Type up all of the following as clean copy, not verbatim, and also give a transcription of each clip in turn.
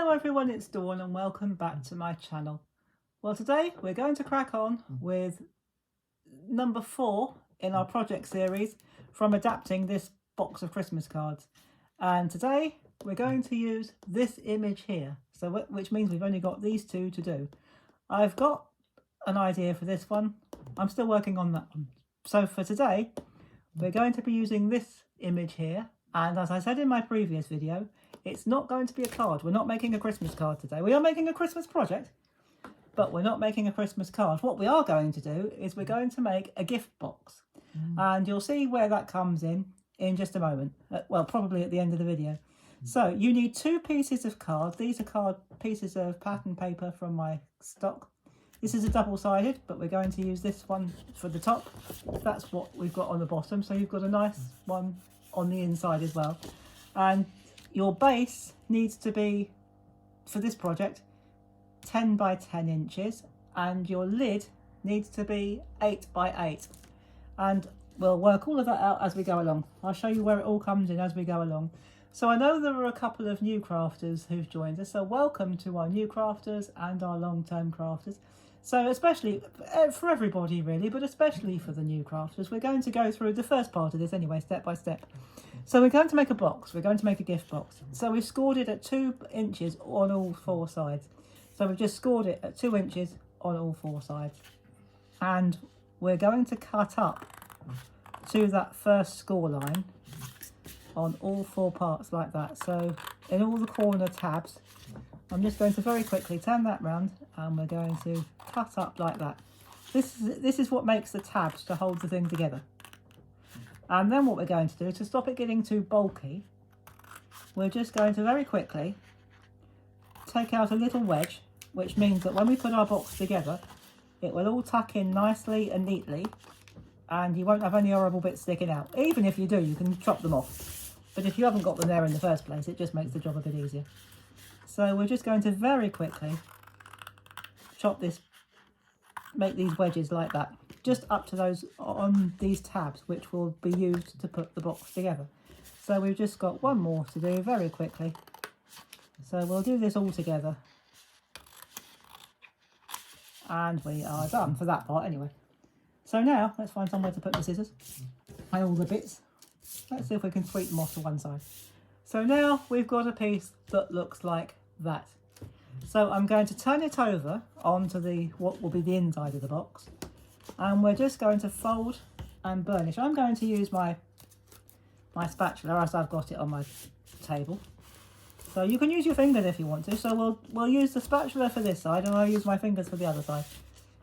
Hello everyone, it's Dawn and welcome back to my channel. Well, today we're going to crack on with number 4 in our project series from adapting this box of Christmas cards. And today we're going to use this image here, which means we've only got these two to do. I've got an idea for this one. I'm still working on that one. So for today, we're going to be using this image here. And as I said in my previous video, it's not going to be a card. We're not making a Christmas card today. We are making a Christmas project, but we're not making a Christmas card. What we are going to do is we're going to make a gift box. And you'll see where that comes in just a moment. Well, probably at the end of the video. So you need 2 pieces of card. These are pieces of pattern paper from my stock. This is a double-sided, but we're going to use this one for the top. That's what we've got on the bottom. So you've got a nice one on the inside as well. And your base needs to be, for this project, 10 by 10 inches. And your lid needs to be 8 by 8. And we'll work all of that out as we go along. I'll show you where it all comes in as we go along. So I know there are a couple of new crafters who've joined us. So welcome to our new crafters and our long-term crafters. So especially for everybody really, but especially for the new crafters, we're going to go through the first part of this anyway, step by step. So we're going to make a box, we're going to make a gift box. So we've scored it at 2 inches on all 4 sides. So we've just scored it at 2 inches on all 4 sides. And we're going to cut up to that first score line on all 4 parts like that. So in all the corner tabs, I'm just going to very quickly turn that round and we're going to cut up like that. This is what makes the tabs to hold the thing together. And then what we're going to do, to stop it getting too bulky, we're just going to very quickly take out a little wedge, which means that when we put our box together, it will all tuck in nicely and neatly, and you won't have any horrible bits sticking out. Even if you do, you can chop them off. But if you haven't got them there in the first place, it just makes the job a bit easier. So we're just going to very quickly chop this, make these wedges like that, just up to those on these tabs, which will be used to put the box together. So we've just got one more to do very quickly. So we'll do this all together. And we are done for that part anyway. So now let's find somewhere to put the scissors and all the bits. Let's see if we can sweep them off to one side. So now we've got a piece that looks like that. So I'm going to turn it over onto what will be the inside of the box. And we're just going to fold and burnish. I'm going to use my spatula as I've got it on my table. So you can use your fingers if you want to. So we'll use the spatula for this side and I'll use my fingers for the other side.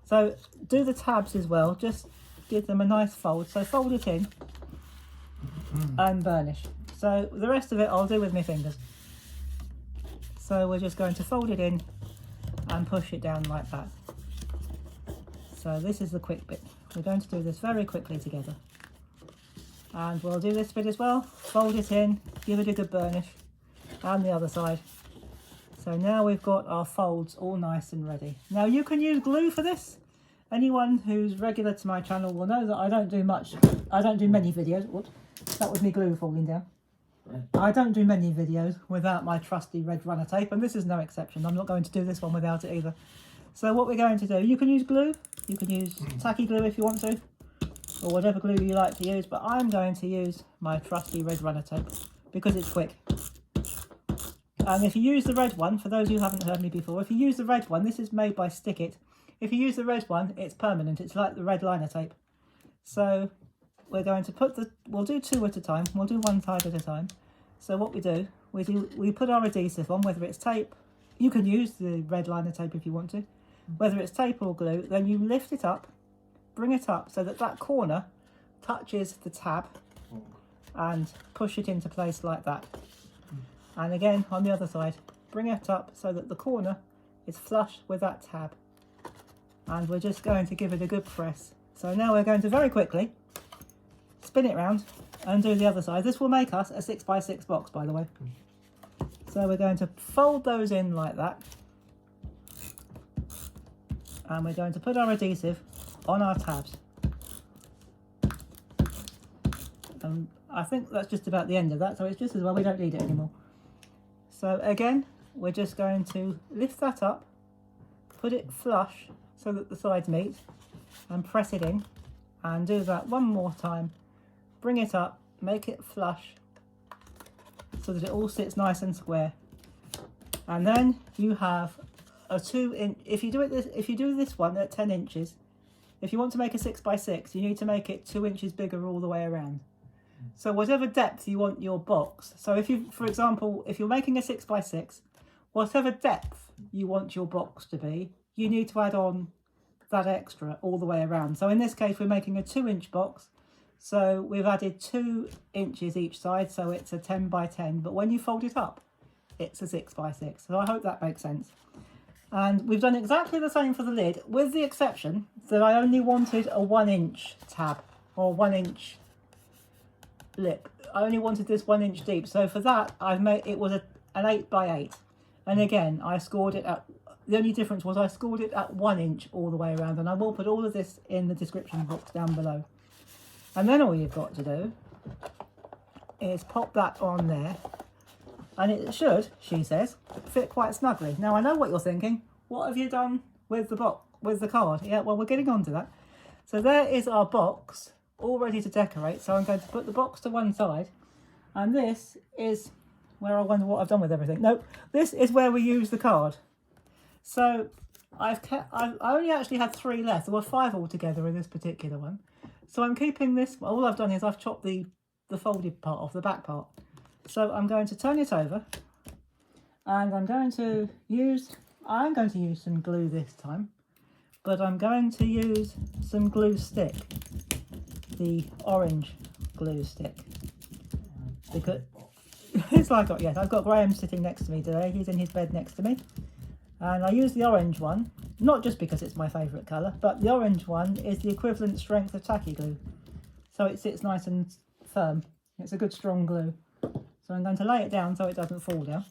So do the tabs as well. Just give them a nice fold. So fold it in and burnish. So the rest of it I'll do with my fingers. So we're just going to fold it in and push it down like that. So this is the quick bit. We're going to do this very quickly together. And we'll do this bit as well. Fold it in, give it a good burnish. And the other side. So now we've got our folds all nice and ready. Now you can use glue for this. Anyone who's regular to my channel will know that I don't do many videos. Whoops, that was me glue falling down. I don't do many videos without my trusty red runner tape, and this is no exception. I'm not going to do this one without it either. So what we're going to do, you can use glue, you can use tacky glue if you want to, or whatever glue you like to use, but I'm going to use my trusty red runner tape because it's quick. And if you use the red one, for those who haven't heard me before, if you use the red one, this is made by Stick It. If you use the red one, it's permanent, it's like the red liner tape. So we're going to we'll do 2 at a time, we'll do one side at a time. So what we do, we put our adhesive on, whether it's tape, you can use the red liner tape if you want to, whether it's tape or glue, then you lift it up, bring it up so that that corner touches the tab and push it into place like that. And again, on the other side, bring it up so that the corner is flush with that tab. And we're just going to give it a good press. So now we're going to very quickly spin it round and do the other side. This will make us a 6 by 6 box, by the way. So we're going to fold those in like that. And we're going to put our adhesive on our tabs. And I think that's just about the end of that, so it's just as well we don't need it anymore. So again, we're just going to lift that up, put it flush so that the sides meet, and press it in, and do that one more time. Bring it up, make it flush so that it all sits nice and square. And then you have a 2-inch, if you do this one at 10 inches, if you want to make a 6x6, you need to make it 2 inches bigger all the way around. So whatever depth you want your box, so if you, for example, if you're making a 6x6, whatever depth you want your box to be, you need to add on that extra all the way around. So in this case, we're making a 2-inch box. So we've added 2 inches each side, so it's a 10x10. But when you fold it up, it's a 6x6. So I hope that makes sense. And we've done exactly the same for the lid, with the exception that I only wanted a 1-inch tab, or 1-inch lip. I only wanted this 1 inch deep. So for that, I've made it was an 8x8. And again, I scored it at, the only difference was I scored it at 1 inch all the way around. And I will put all of this in the description box down below. And then all you've got to do is pop that on there. And it should, she says, fit quite snugly. Now I know what you're thinking. What have you done with the box, with the card? Yeah, well, we're getting on to that. So there is our box, all ready to decorate. So I'm going to put the box to one side. And this is where I wonder what I've done with everything. No, this is where we use the card. So I only actually had 3 left. There were 5 altogether in this particular one. So I'm keeping this. All I've done is I've chopped the folded part off, the back part. So I'm going to turn it over, and I'm going to use some glue this time, but I'm going to use some glue stick, the orange glue stick, because it's like, yes, I've got Graham sitting next to me today. He's in his bed next to me, and I use the orange one, not just because it's my favourite colour, but the orange one is the equivalent strength of tacky glue, so it sits nice and firm. It's a good strong glue. So I'm going to lay it down so it doesn't fall down.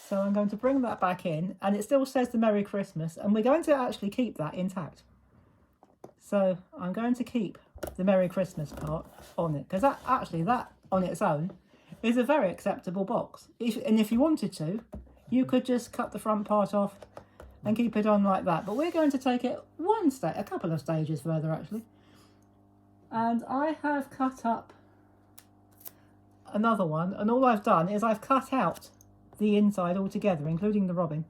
So I'm going to bring that back in, and it still says the Merry Christmas, and we're going to actually keep that intact. So I'm going to keep the Merry Christmas part on it, because that on its own is a very acceptable box. If you wanted to, you could just cut the front part off and keep it on like that. But we're going to take it a couple of stages further actually. And I have cut up another one, and all I've done is I've cut out the inside altogether, including the robin,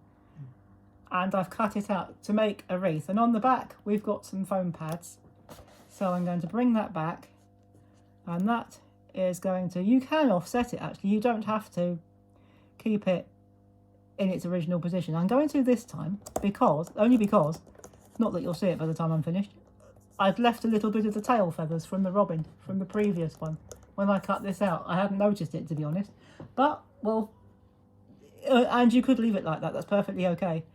and I've cut it out to make a wreath. And on the back we've got some foam pads, so I'm going to bring that back, and that is going to, you can offset it actually, you don't have to keep it in its original position. I'm going to this time only because, not that you'll see it by the time I'm finished, I'd left a little bit of the tail feathers from the robin from the previous one. When I cut this out, I hadn't noticed it, to be honest. But, well, and you could leave it like that. That's perfectly okay.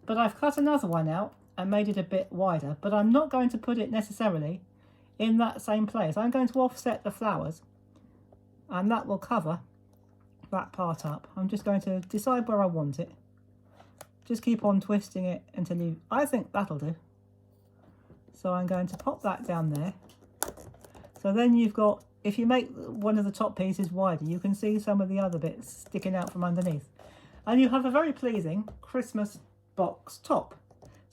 But I've cut another one out and made it a bit wider. But I'm not going to put it necessarily in that same place. I'm going to offset the flowers, and that will cover that part up. I'm just going to decide where I want it. Just keep on twisting it until you... I think that'll do. So I'm going to pop that down there. So then you've got... If you make one of the top pieces wider, you can see some of the other bits sticking out from underneath. And you have a very pleasing Christmas box top.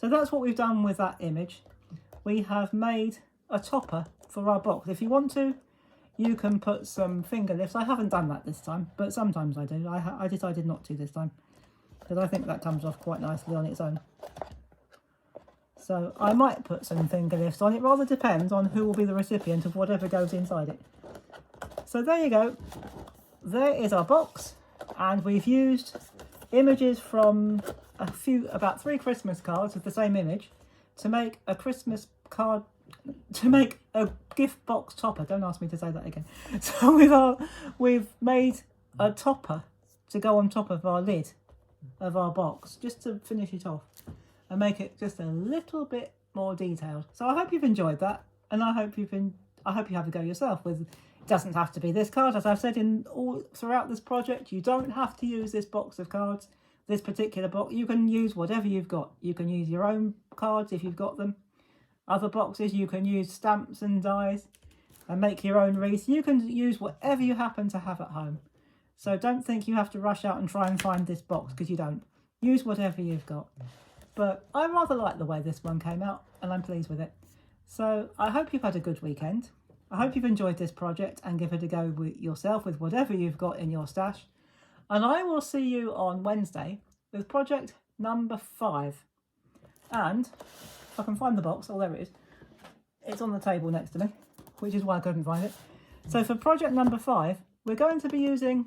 So that's what we've done with that image. We have made a topper for our box. If you want to, you can put some finger lifts. I haven't done that this time, but sometimes I do. I decided not to this time, because I think that comes off quite nicely on its own. So I might put some finger lifts on. It rather depends on who will be the recipient of whatever goes inside it. So there you go. There is our box, and we've used images from about 3 Christmas cards with the same image to make a Christmas card, to make a gift box topper. Don't ask me to say that again. So we've made a topper to go on top of our lid of our box, just to finish it off and make it just a little bit more detailed. So I hope you've enjoyed that, and I hope you have a go yourself with. It doesn't have to be this card, as I've said throughout this project. You don't have to use this box of cards, this particular box. You can use whatever you've got. You can use your own cards if you've got them. Other boxes, you can use stamps and dies and make your own wreaths. You can use whatever you happen to have at home. So don't think you have to rush out and try and find this box, because you don't. Use whatever you've got. But I rather like the way this one came out, and I'm pleased with it. So I hope you've had a good weekend. I hope you've enjoyed this project and give it a go with yourself with whatever you've got in your stash. And I will see you on Wednesday with project number 5. And if I can find the box, oh there it is. It's on the table next to me, which is why I couldn't find it. So for project number 5, we're going to be using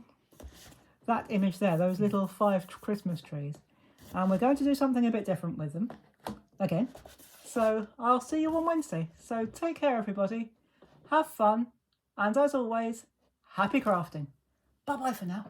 that image there, those little 5 Christmas trees. And we're going to do something a bit different with them, again. So I'll see you on Wednesday. So take care, everybody. Have fun. And as always, happy crafting. Bye-bye for now.